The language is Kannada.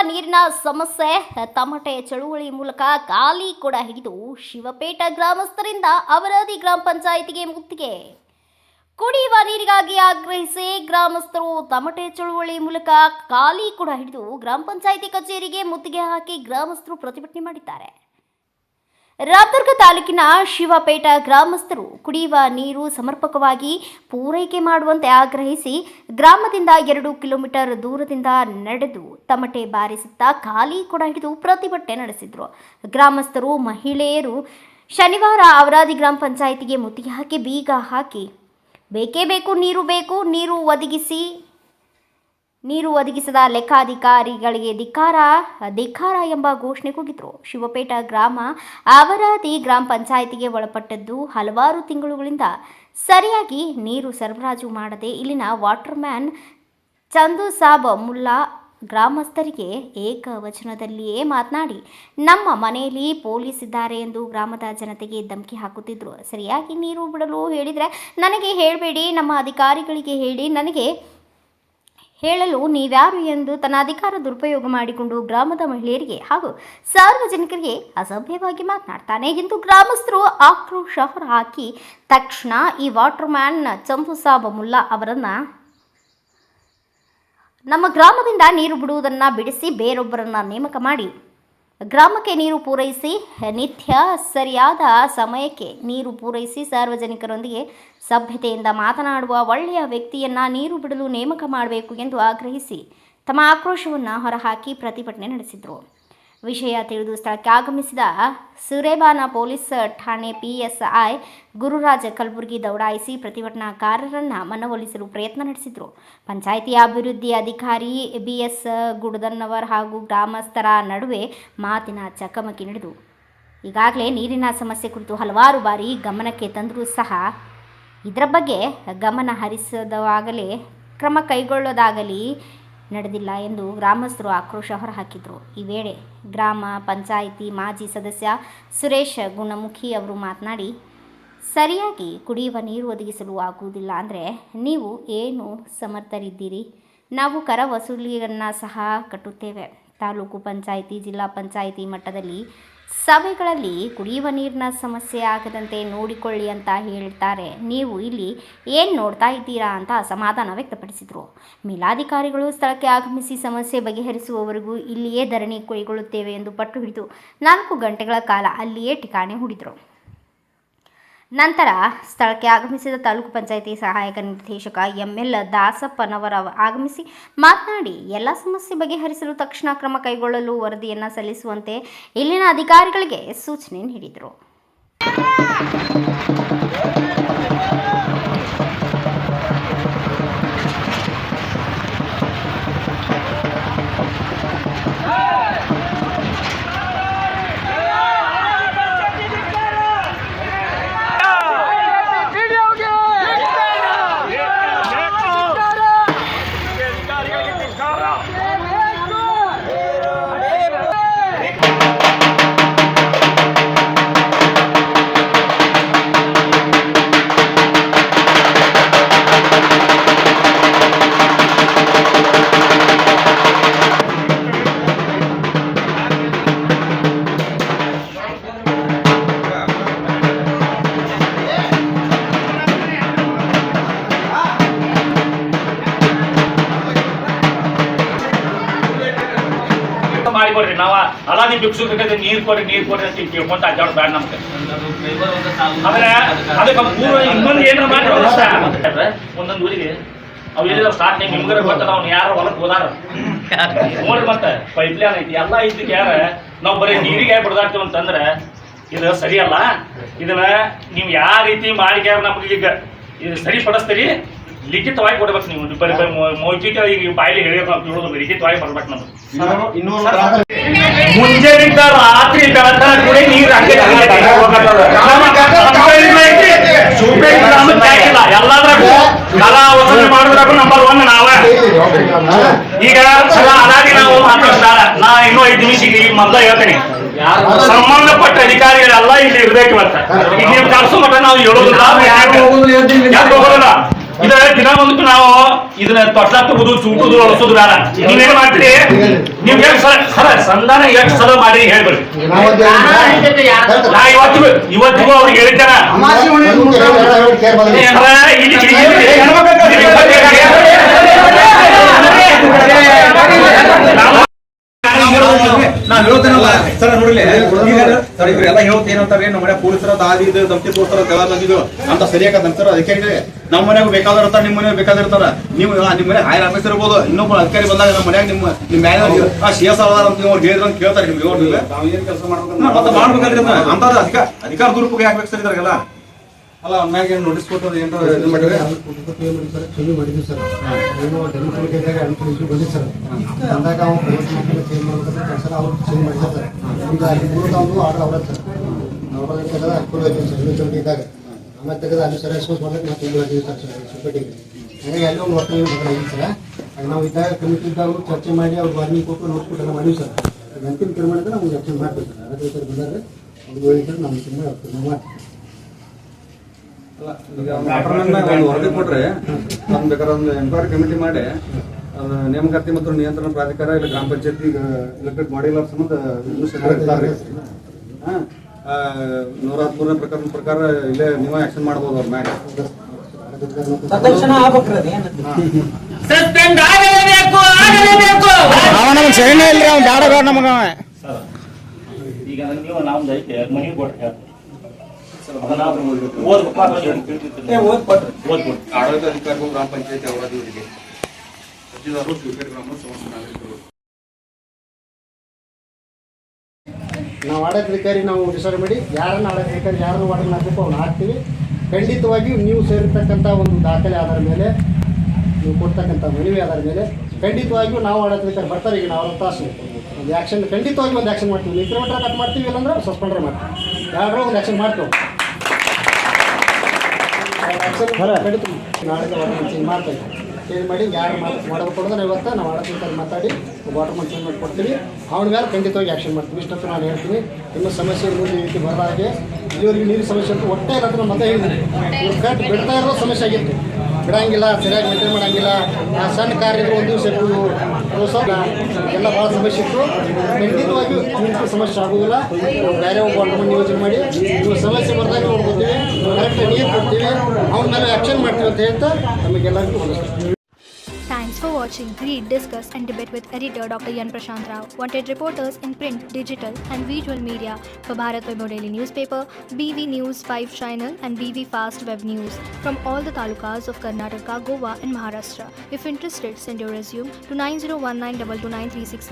ನೀರಿನ ಸಮಸ್ಯೆ ತಮಟೆ ಚಳುವಳಿ ಮೂಲಕ ಖಾಲಿ ಕೂಡ ಹಿಡಿದು ಶಿವಪೇಟ ಗ್ರಾಮಸ್ಥರಿಂದ ಅವರಾದಿ ಗ್ರಾಮ ಪಂಚಾಯಿತಿಗೆ ಮುತ್ತಿಗೆ. ಕುಡಿಯುವ ನೀರಿಗಾಗಿ ಆಗ್ರಹಿಸಿ ಗ್ರಾಮಸ್ಥರು ತಮಟೆ ಚಳುವಳಿ ಮೂಲಕ ಖಾಲಿ ಕೂಡ ಹಿಡಿದು ಗ್ರಾಮ ಪಂಚಾಯಿತಿ ಕಚೇರಿಗೆ ಮುತ್ತಿಗೆ ಹಾಕಿ ಗ್ರಾಮಸ್ಥರು ಪ್ರತಿಭಟನೆ ಮಾಡಿದ್ದಾರೆ. ರಾಮದುರ್ಗ ತಾಲೂಕಿನ ಶಿವಪೇಟ ಗ್ರಾಮಸ್ಥರು ಕುಡಿಯುವ ನೀರು ಸಮರ್ಪಕವಾಗಿ ಪೂರೈಕೆ ಮಾಡುವಂತೆ ಆಗ್ರಹಿಸಿ ಗ್ರಾಮದಿಂದ 2 ಕಿಲೋಮೀಟರ್ ದೂರದಿಂದ ನಡೆದು ತಮಟೆ ಬಾರಿಸುತ್ತಾ ಖಾಲಿ ಕೊಡ ಹಿಡಿದು ಪ್ರತಿಭಟನೆ ನಡೆಸಿದರು. ಗ್ರಾಮಸ್ಥರು ಮಹಿಳೆಯರು ಶನಿವಾರ ಅವರಾದಿ ಗ್ರಾಮ ಪಂಚಾಯಿತಿಗೆ ಮುತ್ತಿಗೆ ಹಾಕಿ ಬೀಗ ಹಾಕಿ ಬೇಕೇ ಬೇಕು, ನೀರು ಒದಗಿಸದ ಲೆಕ್ಕಾಧಿಕಾರಿಗಳಿಗೆ ಧಿಕ್ಕಾರ ಎಂಬ ಘೋಷಣೆ ಕೂಗಿದ್ರು. ಶಿವಪೇಟ ಗ್ರಾಮ ಅವರಾದಿ ಗ್ರಾಮ ಪಂಚಾಯಿತಿಗೆ ಒಳಪಟ್ಟದ್ದು ಹಲವಾರು ತಿಂಗಳುಗಳಿಂದ ಸರಿಯಾಗಿ ನೀರು ಸರಬರಾಜು ಮಾಡದೆ ಇಲ್ಲಿನ ವಾಟರ್ಮ್ಯಾನ್ ಚಂದು ಸಾಬ್ ಮುಲ್ಲಾ ಗ್ರಾಮಸ್ಥರಿಗೆ ಏಕವಚನದಲ್ಲಿಯೇ ಮಾತನಾಡಿ ನಮ್ಮ ಮನೆಯಲ್ಲಿ ಪೊಲೀಸ್ ಇದ್ದಾರೆ ಎಂದು ಗ್ರಾಮದ ಜನತೆಗೆ ಧಮಕಿ ಹಾಕುತ್ತಿದ್ದರು. ಸರಿಯಾಗಿ ನೀರು ಬಿಡಲು ಹೇಳಿದರೆ ನನಗೆ ಹೇಳಬೇಡಿ, ನಮ್ಮ ಅಧಿಕಾರಿಗಳಿಗೆ ಹೇಳಿ, ನನಗೆ ಹೇಳಲು ನೀವ್ಯಾರು ಎಂದು ತನ್ನ ಅಧಿಕಾರ ದುರುಪಯೋಗ ಮಾಡಿಕೊಂಡು ಗ್ರಾಮದ ಮಹಿಳೆಯರಿಗೆ ಹಾಗೂ ಸಾರ್ವಜನಿಕರಿಗೆ ಅಸಭ್ಯವಾಗಿ ಮಾತನಾಡ್ತಾನೆ ಎಂದು ಗ್ರಾಮಸ್ಥರು ಆಕ್ರೋಶ ಹೊರಹಾಕಿ ತಕ್ಷಣ ಈ ವಾಟರ್ಮ್ಯಾನ್ ಚಂದು ಸಾಬ್ ಮುಲ್ಲಾ ಅವರನ್ನು ನಮ್ಮ ಗ್ರಾಮದಿಂದ ನೀರು ಬಿಡುವುದನ್ನು ಬಿಡಿಸಿ ಬೇರೊಬ್ಬರನ್ನು ನೇಮಕ ಮಾಡಿ ಗ್ರಾಮಕ್ಕೆ ನೀರು ಪೂರೈಸಿ ನಿತ್ಯ ಸರಿಯಾದ ಸಮಯಕ್ಕೆ ನೀರು ಪೂರೈಸಿ ಸಾರ್ವಜನಿಕರೊಂದಿಗೆ ಸಭ್ಯತೆಯಿಂದ ಮಾತನಾಡುವ ಒಳ್ಳೆಯ ವ್ಯಕ್ತಿಯನ್ನು ನೀರು ಬಿಡಲು ನೇಮಕ ಮಾಡಬೇಕು ಎಂದು ಆಗ್ರಹಿಸಿ ತಮ್ಮ ಆಕ್ರೋಶವನ್ನು ಹೊರಹಾಕಿ ಪ್ರತಿಭಟನೆ ನಡೆಸಿದರು. ವಿಷಯ ತಿಳಿದು ಸ್ಥಳಕ್ಕೆ ಆಗಮಿಸಿದ ಸುರೇಬಾನ ಪೊಲೀಸ್ ಠಾಣೆ PSI ಗುರುರಾಜ್ ಕಲಬುರ್ಗಿ ದೌಡಾಯಿಸಿ ಪ್ರತಿಭಟನಾಕಾರರನ್ನು ಮನವೊಲಿಸಲು ಪ್ರಯತ್ನ ನಡೆಸಿದರು. ಪಂಚಾಯಿತಿ ಅಭಿವೃದ್ಧಿ ಅಧಿಕಾರಿ BS ಗುಡದನ್ನವರ್ ಹಾಗೂ ಗ್ರಾಮಸ್ಥರ ನಡುವೆ ಮಾತಿನ ಚಕಮಕಿ ನಡೆದು ಈಗಾಗಲೇ ನೀರಿನ ಸಮಸ್ಯೆ ಕುರಿತು ಹಲವಾರು ಬಾರಿ ಗಮನಕ್ಕೆ ತಂದರೂ ಸಹ ಇದರ ಬಗ್ಗೆ ಗಮನ ಹರಿಸದಾಗಲೇ ಕ್ರಮ ಕೈಗೊಳ್ಳೋದಾಗಲಿ ನಡೆದಿಲ್ಲ ಎಂದು ಗ್ರಾಮಸ್ಥರು ಆಕ್ರೋಶ ಹೊರಹಾಕಿದರು. ಈ ವೇಳೆ ಗ್ರಾಮ ಪಂಚಾಯಿತಿ ಮಾಜಿ ಸದಸ್ಯ ಸುರೇಶ್ ಗುಣಮುಖಿ ಅವರು ಮಾತನಾಡಿ, ಸರಿಯಾಗಿ ಕುಡಿಯುವ ನೀರು ಒದಗಿಸಲು ಆಗುವುದಿಲ್ಲ ಅಂದರೆ ನೀವು ಏನು ಸಮರ್ಥರಿದ್ದೀರಿ? ನಾವು ಕರ ವಸೂಲಿಯನ್ನು ಸಹ ಕಟ್ಟುತ್ತೇವೆ. ತಾಲೂಕು ಪಂಚಾಯಿತಿ, ಜಿಲ್ಲಾ ಪಂಚಾಯಿತಿ ಮಟ್ಟದಲ್ಲಿ ಸಭೆಗಳಲ್ಲಿ ಕುಡಿಯುವ ನೀರಿನ ಸಮಸ್ಯೆ ಆಗದಂತೆ ನೋಡಿಕೊಳ್ಳಿ ಅಂತ ಹೇಳ್ತಾರೆ. ನೀವು ಇಲ್ಲಿ ಏನು ನೋಡ್ತಾ ಇದ್ದೀರಾ ಅಂತ ಅಸಮಾಧಾನ ವ್ಯಕ್ತಪಡಿಸಿದರು. ಮೇಲಾಧಿಕಾರಿಗಳು ಸ್ಥಳಕ್ಕೆ ಆಗಮಿಸಿ ಸಮಸ್ಯೆ ಬಗೆಹರಿಸುವವರೆಗೂ ಇಲ್ಲಿಯೇ ಧರಣಿ ಕೈಗೊಳ್ಳುತ್ತೇವೆ ಎಂದು ಪಟ್ಟು ಹಿಡಿದು 4 ಗಂಟೆಗಳ ಕಾಲ ಅಲ್ಲಿಯೇ ಠಿಕಾಣೆ ಹೂಡಿದರು. ನಂತರ ಸ್ಥಳಕ್ಕೆ ಆಗಮಿಸಿದ ತಾಲೂಕು ಪಂಚಾಯಿತಿ ಸಹಾಯಕ ನಿರ್ದೇಶಕ ML ದಾಸಪ್ಪನವರ ಆಗಮಿಸಿ ಮಾತನಾಡಿ, ಎಲ್ಲ ಸಮಸ್ಯೆ ಬಗೆಹರಿಸಲು ತಕ್ಷಣ ಕ್ರಮ ಕೈಗೊಳ್ಳಲು ವರದಿಯನ್ನು ಸಲ್ಲಿಸುವಂತೆ ಇಲ್ಲಿನ ಅಧಿಕಾರಿಗಳಿಗೆ ಸೂಚನೆ ನೀಡಿದರು. ಮಾಡಿಕೊಡ್ರಿ, ನಾವು ಅಲಾದಿ ಭಿಕ್ಷು ನೀರು ಕೊಡ್ರಿ ಅಂತ ಕೇಳ್ಕೊಂತ ಅಡ್ಡಾಡೋದು ಬೇಡ ನಮ್ಗೆ. ಆದ್ರೆ ಅದಕ್ಕೆ ಪೂರ್ವ ಇನ್ನೊಂದು ಏನಾರ ಮಾಡಿ ಒಂದೊಂದು ಊರಿಗೆ ಅವು ಎಲ್ಲಿದಾವ ಸ್ಟಾರ್ಟ್ ನಿಮ್ಗರ ಗೊತ್ತದ, ಅವ್ನು ಯಾರು ಹೊಲಕ್ಕೆ ಹೋದಾರ ನೋಡ್ರಿ. ಮತ್ತೆ ಪೈಪ್ಲೈನ್ ಐತಿ, ಎಲ್ಲ ಐತಿಗೆ ಯಾರ ನಾವು ಬರೀ ನೀರಿಗೆ ಬಿಡ್ದಾಡ್ತೀವಿ ಅಂತಂದ್ರೆ ಇದು ಸರಿಯಲ್ಲ. ಇದನ್ನ ನೀವು ಯಾವ ರೀತಿ ಮಾಡಿ ನಮ್ಗೆ ಈಗ ಇದು ಸರಿಪಡಿಸ್ತೀರಿ, ಲಿಖಿತವಾಗಿ ಕೊಡ್ಬೇಕು. ನೀವು ಬರೀ ಮೌಖಿಕ ಈಗ ಬಾಯಲ್ಲಿ ಹೇಳೋದು ಲಿಖಿತವಾಗಿ ಬರ್ಬೇಕು. ನಮ್ಗೆ ಮುಂಜಾನಿಂದ ರಾತ್ರಿ ಬೆಳತನ ಕೂಡ ನೀರು ಎಲ್ಲಾದ್ರಾಗೂ ಕಲಾ ವಸೂಲಿ ಮಾಡೋದ್ರಾಗೂ ನಂಬರ್ 1 ನಾವ. ಈಗ ಅದಾಗಿ ನಾವು ಮಾತಾಡ್ತಾರ, ನಾ ಇನ್ನೂ 5 ನಿಮಿಷಕ್ಕೆ ಮೊದಲ ಹೇಳ್ತೇನೆ. ಸಂಬಂಧಪಟ್ಟ ಅಧಿಕಾರಿಗಳೆಲ್ಲ ಇಲ್ಲಿ ಇರ್ಬೇಕು. ಇವತ್ತ ಈಗ ನೀವು ಕಳ್ಸೋ ಮಟ್ಟ ನಾವು ಹೇಳೋದಿಲ್ಲ, ಹೋಗೋದಿಲ್ಲ. ಇದ ದಿನ ಬಂದ್ಬಿಟ್ಟು ನಾವು ಇದನ್ನ ತೊಟ್ಲಾಕ್ತುವುದು ಚೂಟುದು ಒಳಸೋದು ಬೇಡ. ನೀವೇನ್ ಮಾಡ್ತೀರಿ? ನೀವ್ ಹೇಳಿ ಸರ ಸಂಧಾನ ಎಷ್ಟು ಸಲ ಮಾಡಿ ಹೇಳ್ಬೇಡಿ. ನಾ ಇವತ್ತಿಗೂ ಅವ್ರಿಗೆ ಹೇಳಿದ್ದಾನ ನಾವ್ ಹೇಳ್ತೇನಲ್ಲ ಸರ್ ನೋಡ್ಲಿ ಸರ್ ಇವ್ರೆಲ್ಲ ಹೇಳ್ತೇನಂತಾರೆ ನಮ್ಮ ಮನೆ ಪೊಲೀಸರ ದಾದಿ ಇದು ದಂಪತಿ ತೋರ್ತಾರ ತೆಳ ಬಂದಿದ್ದು ಅಂತ ಸರಿಯಾಗತ್ತ ಸರ್ ಅಧಿಕಾರಿಗಳೇ ನಮ್ಮ ಮನ್ಯಾಗ ಬೇಕಾದ್ರೆ ಇರ್ತಾರ ನಿಮ್ಮ ಮನ್ಯಾಗ ಬೇಕಾದ್ರೆ ಇರ್ತಾರ ನೀವು ನಿಮ್ಮ ಮನೆ ಹೈರ್ ಆಫೀಸರ್ ಇರ್ಬೋದು ಇನ್ನೊಬ್ಬ ಅಧಿಕಾರಿ ಬಂದಾಗ ನಮ್ಮ ಮನ್ಯಾಗ ನಿಮ್ಮ ಮ್ಯಾನೇಜರ್ ಆ CS ಅದಾರ ಅಂತ ಅವ್ರು ಹೇಳಿದ್ರು ಅಂತ ಕೇಳ್ತಾರೆ ನಿಮ್ಗೆ ನಾವ್ ಏನ್ ಕೆಲಸ ಮಾಡ್ಬೇಕು ಮತ್ತೆ ಮಾಡ್ಬೇಕಲ್ರಿ ಅಂತ ಅಧಿಕಾರ ದುರುಪಯೋಗ ಯಾಕೆ ಸರ್ ಇದ್ರಾಗೆಲ್ಲ ಅಲ್ಲ ಮ್ಯಾಗ ನೋಟಿಸ್ ಕೊಟ್ಟೋದು ಏನಾರ ಇದು ಮಾಡಿದ್ರೆ ಚಲೋ ಮಾಡಿದ್ವಿ ಸರ್ ಏನೋ ಡೆಮೋಕ್ರೆಟಿಕ್ ಅನುಕೂಲಿಸಿ ಬಂದಿದೆ ಸರ್ ಅಂದಾಗ ಅವ್ರು ಪ್ರೈವೇಟ್ ಚೇಂಜ್ ಮಾಡ್ಬೇಕಂತ ಕೆಲಸ ಅವ್ರು ಚೇಂಜ್ ಮಾಡಿದ್ದಾರೆ ಸರ್ ಈಗ ಅಲ್ಲಿ ಮೂರು ಆರ್ಡರ್ ಅವರ ಸರ್ ಅವ್ರ ತೆಗೆದ ಅನುಕೂಲ ಐತಿ ಸರ್ ಇನ್ನೂ ಚೌಟಿ ಇದ್ದಾಗ ಆಮೇಲೆ ತೆಗೆದು ಅಲ್ಲಿ ಸರ್ ಎಸ್ಕೋಸ್ ಮಾಡ್ಲಿಕ್ಕೆ ನಾವು ತುಂಬ ಹೇಳ್ತೀವಿ ಸರ್ ಸುಪೇಟಿಗೆ ಹಾಗಾಗಿ ಅಲ್ಲಿ ಒಂದು ಒಟ್ಟು ಇಲ್ಲ ಸರ್ ಅದು ನಾವು ಇದ್ದಾಗ ಕಮಿಟಿ ಇದ್ದಾಗ ಚರ್ಚೆ ಮಾಡಿ ಅವ್ರು ವಾರ್ನಿಂಗ್ ಕೊಟ್ಟು ನೋಡ್ಕೊಟ್ಟು ಎಲ್ಲ ಮಾಡಿವಿ ಸರ್ ಅಂತಿಮ ತೀರ್ಮಾನ ನಾವು ಆಕ್ಷನ್ ಮಾಡ್ತೀವಿ ಸರ್ ಅದಕ್ಕೆ ಸರ್ ಬಂದಾಗ ಅವ್ರು ಹೇಳಿದ್ರೆ ನಾವು ತೀರ್ಮಾನ ಮಾಡ್ತೀವಿ. ಒಂದು ವರದಿ ಕೊಟ್ರೆ ನಮ್ ಬೇಕಾದ್ರೆ ಒಂದು ಎನ್ಕ್ವೈರಿ ಕಮಿಟಿ ಮಾಡಿ ನೇಮಕಾತಿ ಮತ್ತು ನಿಯಂತ್ರಣ ಪ್ರಾಧಿಕಾರ ಇಲ್ಲ ಗ್ರಾಮ ಪಂಚಾಯತಿ ಎಲೆಕ್ಟೆಡ್ ಬಾಡಿಗಳ ಸಂಬಂಧ 113ನೇ ಪ್ರಕಾರ ಇಲ್ಲೇ ನೀವು ಆಕ್ಷನ್ ಮಾಡ್ಬೋದು ಅವ್ರ ಮ್ಯಾಗ ಈಗ ನೀವು ನಾವು ಮನೆಗೆ ಕೊಟ್ಟು ಆಡಳಿತ ಅಧಿಕಾರಿಗಳು ಗ್ರಾಮ ಪಂಚಾಯತಿ ಅವಧಿಯವರಿಗೆ ಅರ್ಜಿದಾರರು ಸ್ವೀಕೃತ ಗ್ರಾಮ ಸಮಸ್ಯೆ ನಾಗರಿಕರು ನಾವು ಆಡಳಿತಾಧಿಕಾರಿ ನಾವು ಡಿಸೈಡ್ ಮಾಡಿ ಯಾರನ್ನು ಆಡಳಿತಾಧಿಕಾರಿ ಯಾರನ್ನು ವಾರ್ಡನ್ ಹಾಕಬೇಕು ಅವ್ನು ಹಾಕ್ತೀವಿ. ಖಂಡಿತವಾಗಿಯೂ ನೀವು ಸೇರಿರ್ತಕ್ಕಂಥ ಒಂದು ದಾಖಲೆ ಆಧಾರ ಮೇಲೆ ನೀವು ಕೊಡ್ತಕ್ಕಂಥ ಮನವಿ ಆಧಾರ ಮೇಲೆ ಖಂಡಿತವಾಗಿಯೂ ನಾವು ಆಡಳಿತಾಧಿಕಾರಿ ಬರ್ತಾರೆ ಈಗ ನಾವು 60 ತಾಸು ಒಂದು ಆ್ಯಕ್ಷನ್ ಖಂಡಿತವಾಗಿ ಒಂದು ಆ್ಯಕ್ಷನ್ ಮಾಡ್ತೀವಿ. ಇಂಕ್ರಿಮೆಂಟ್ರ ಕಟ್ ಮಾಡ್ತೀವಿ ಇಲ್ಲಾಂದ್ರೆ ಸಸ್ಪೆಂಡ್ರೆ ಮಾಡ್ತೀವಿ ಯಾರೋ ಒಂದು ಆ್ಯಕ್ಷನ್ ಮಾಡ್ತೀವಿ ಆ್ಯಕ್ಷನ್ ಖಂಡಿತ ನಾಳೆ ಚೇಂಜ್ ಮಾಡ್ತಾ ಇದ್ದೀವಿ ಚೇಂಜ್ ಮಾಡಿ ಯಾರು ಮಾಡಬೇಕು ಅನ್ನೋದನ್ನ ಇವತ್ತು ನಾವು ಆಡಳಿತಾಧಿಕಾರಿ ಮಾತಾಡಿ ವಾಟರ್ ಮನ್ ಚೇಂಜ್ ಮಾಡಿ ಕೊಡ್ತೀವಿ ಅವನ ಮೇಲೆ ಖಂಡಿತವಾಗಿ ಆ್ಯಕ್ಷನ್ ಮಾಡ್ತೀವಿ. ಇಷ್ಟಂತೂ ನಾನು ಹೇಳ್ತೀನಿ ನಿಮ್ಮ ಸಮಸ್ಯೆ ಮುಂದೆ ಈ ರೀತಿ ಬರೋ ಹಾಗೆ ಇಲ್ಲಿವರೆಗೆ ನೀರು ಸಮಸ್ಯೆ ಅಂತೂ ಒಟ್ಟೆ ಇಲ್ಲ ಮತ್ತೆ ಹೇಳಿದ್ದೀನಿ ಇವ್ರು ಕಟ್ ಬಿಡ್ತಾ ಇರೋ ಸಮಸ್ಯೆ ಆಗಿತ್ತು ಬಿಡಂಗಿಲ್ಲ ಸರಿಯಾಗಿ ಮೇಂಟೈನ್ ಮಾಡೋಂಗಿಲ್ಲ ಸಣ್ಣ ಕಾರ್ಯಗಳು ಒಂದು ದಿವಸ ಎಲ್ಲ ಭಾಳ ಸಮಸ್ಯೆ ಇತ್ತು. ಖಂಡಿತವಾಗಿಯೂ ನಿಮ್ಗೆ ಸಮಸ್ಯೆ ಆಗೋದಿಲ್ಲ ಬೇರೆ ಒಬ್ಬ ವಾಟರ್ ನಿಯೋಜನೆ ಮಾಡಿ ನೀವು ಸಮಸ್ಯೆ ಬರ್ದಾಗ ನೋಡ್ಕೊತೀವಿ ಕರೆಕ್ಟ್ ನೀರು ಕೊಡ್ತೀವಿ ಅವನ ಮೇಲೆ ಆ್ಯಕ್ಷನ್ ಮಾಡ್ತೀವಿ ಅಂತ ಹೇಳ್ತಾ ನಮಗೆಲ್ಲರಿಗೂ ಒಂದು Thanks for watching. Read, discuss and debate with editor Dr. Yan Prashant Rao. Wanted reporters in print, digital and visual media for Bharat Vaibhav Daily Newspaper, BV News 5 Channel and BV Fast Web News from all the talukas of Karnataka, Goa and Maharashtra. If interested, send your resume to 9019229369.